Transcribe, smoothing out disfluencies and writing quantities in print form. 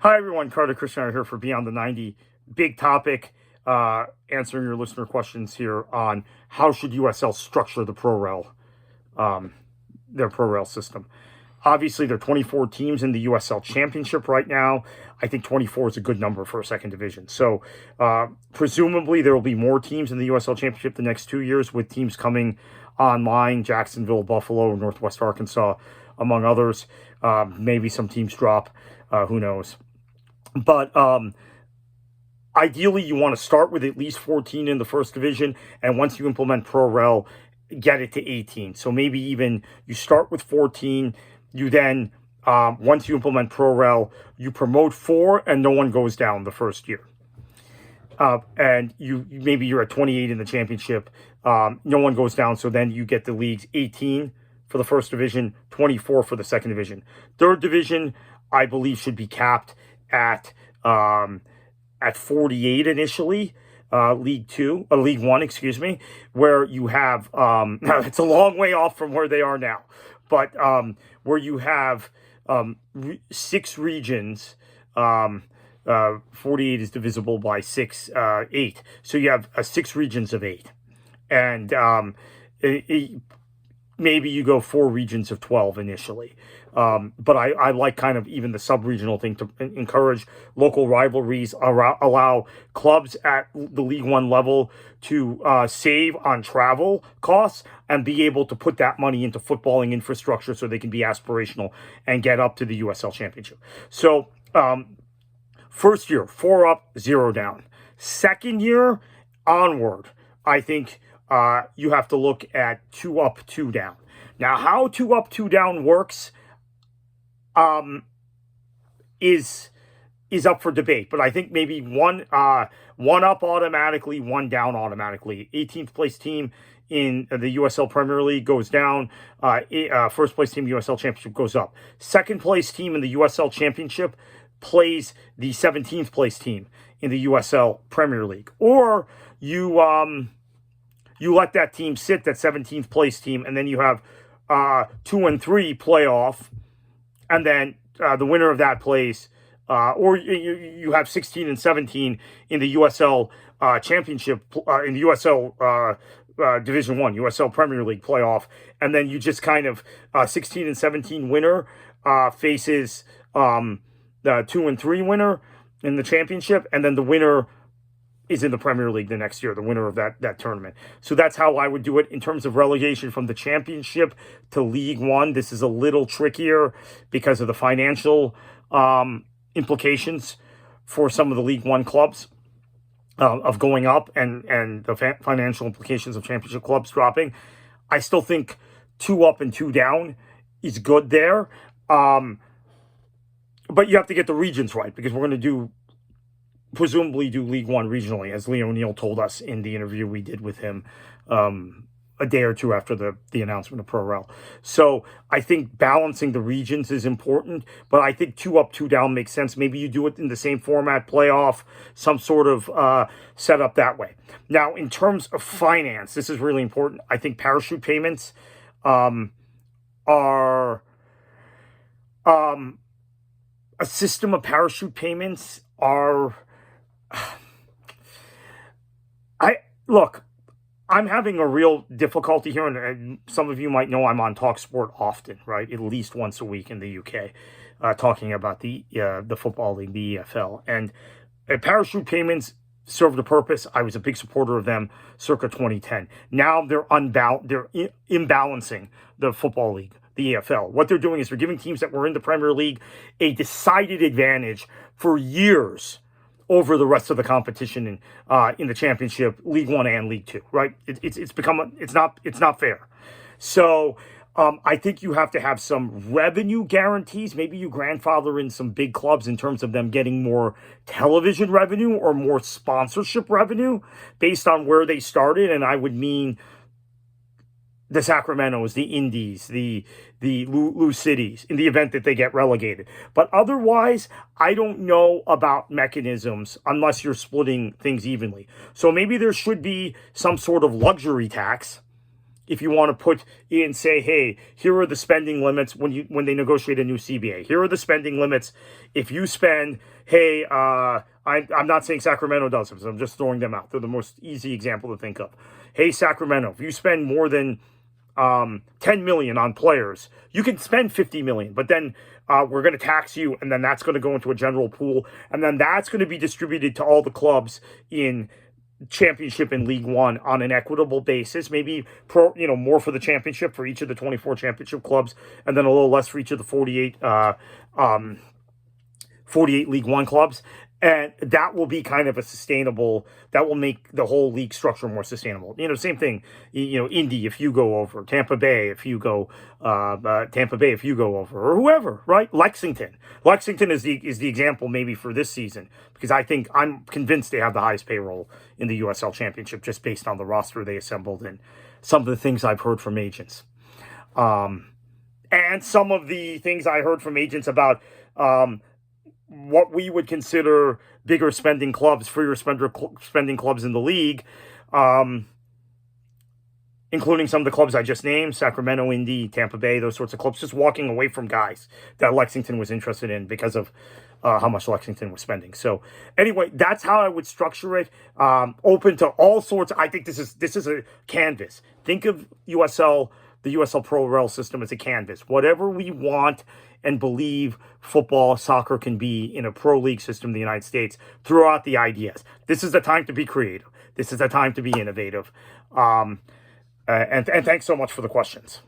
Hi, everyone. Carter Christian here for Beyond the 90. Big topic, answering your listener questions here on how should USL structure the Pro-REL, their Pro-REL system. Obviously, there are 24 teams in the USL Championship right now. I think 24 is a good number for a second division. So, presumably, there will be more teams in the USL Championship the next 2 years, with teams coming online, Jacksonville, Buffalo, Northwest Arkansas, among others. Maybe some teams drop. Who knows? But ideally, you want to start with at least 14 in the first division, and once you implement Pro-REL, get it to 18. So maybe even you start with 14, you then, once you implement Pro-REL, you promote 4, and no one goes down the first year. And maybe you're at 28 in the championship, no one goes down, so then you get the leagues 18 for the first division, 24 for the second division. Third division, I believe, should be capped at 48 initially. League 1, excuse me, where you have it's a long way off from where they are now, but where you have 6 regions. 48 is divisible by 8, so you have 6 regions of 8, and maybe you go 4 regions of 12 initially. But I like kind of even the sub-regional thing to encourage local rivalries, allow clubs at the League One level to save on travel costs and be able to put that money into footballing infrastructure so they can be aspirational and get up to the USL Championship. So first year, 4 up, 0 down. Second year onward, I think you have to look at 2 up, 2 down. Now, how 2 up, 2 down works is up for debate, but I think maybe one up automatically, 1 down automatically. 18th place team in the USL Premier League goes down. First place team USL Championship goes up. Second place team in the USL Championship plays the 17th place team in the USL Premier League, or you let that team sit, that 17th place team, and then you have 2 and 3 playoff, and then the winner of that plays, or you have 16 and 17 in the USL Championship, in the USL Division 1, USL Premier League playoff, and then you just kind of 16 and 17 winner faces the 2 and 3 winner in the championship, and then the winner is in the Premier League the next year, the winner of that tournament. So that's how I would do it. In terms of relegation from the championship to League One, this is a little trickier because of the financial implications for some of the League One clubs of going up, and the financial implications of championship clubs dropping. I still think 2 up and 2 down is good there. But you have to get the regions right, because we're going to presumably do League One regionally, as Lee O'Neill told us in the interview we did with him a day or two after the announcement of Pro-REL. So I think balancing the regions is important, but I think 2 up, 2 down makes sense. Maybe you do it in the same format, playoff, some sort of setup that way. Now, in terms of finance, this is really important. I think parachute payments are a system of parachute payments are. I'm having a real difficulty here, and some of you might know I'm on TalkSport often, right? At least once a week in the UK, talking about the football league, the EFL, and parachute payments served a purpose. I was a big supporter of them circa 2010. Now they're imbalancing the football league, the EFL. What they're doing is they're giving teams that were in the Premier League a decided advantage for years over the rest of the competition in the Championship, League One and League Two, right? It's not fair. So I think you have to have some revenue guarantees. Maybe you grandfather in some big clubs in terms of them getting more television revenue or more sponsorship revenue based on where they started, and I would mean the Sacramentos, the Indies, the Lou Cities, in the event that they get relegated. But otherwise, I don't know about mechanisms unless you're splitting things evenly. So maybe there should be some sort of luxury tax if you want to put in, say, hey, here are the spending limits when they negotiate a new CBA. Here are the spending limits. If you spend, hey, I'm not saying Sacramento does this. I'm just throwing them out. They're the most easy example to think of. Hey, Sacramento, if you spend more than 10 million on players, you can spend 50 million, but then we're going to tax you, and then that's going to go into a general pool, and then that's going to be distributed to all the clubs in Championship and League One on an equitable basis, maybe more for the championship for each of the 24 championship clubs, and then a little less for each of the 48 League One clubs. And that will be kind of that will make the whole league structure more sustainable. Same thing, Indy, if you go over, Tampa Bay, if you go over, or whoever, right? Lexington is the example maybe for this season, because I'm convinced they have the highest payroll in the USL Championship just based on the roster they assembled and some of the things I've heard from agents. And some of the things I heard from agents about, what we would consider bigger spending clubs, freer spending clubs in the league, including some of the clubs I just named, Sacramento, Indy, Tampa Bay, those sorts of clubs, just walking away from guys that Lexington was interested in because of how much Lexington was spending. So anyway, that's how I would structure it. Open to all sorts. I think this is a canvas. Think of the USL Pro REL system as a canvas. Whatever we want and believe football, soccer can be in a pro league system in the United States, throw out the ideas. This is the time to be creative. This is the time to be innovative. And thanks so much for the questions.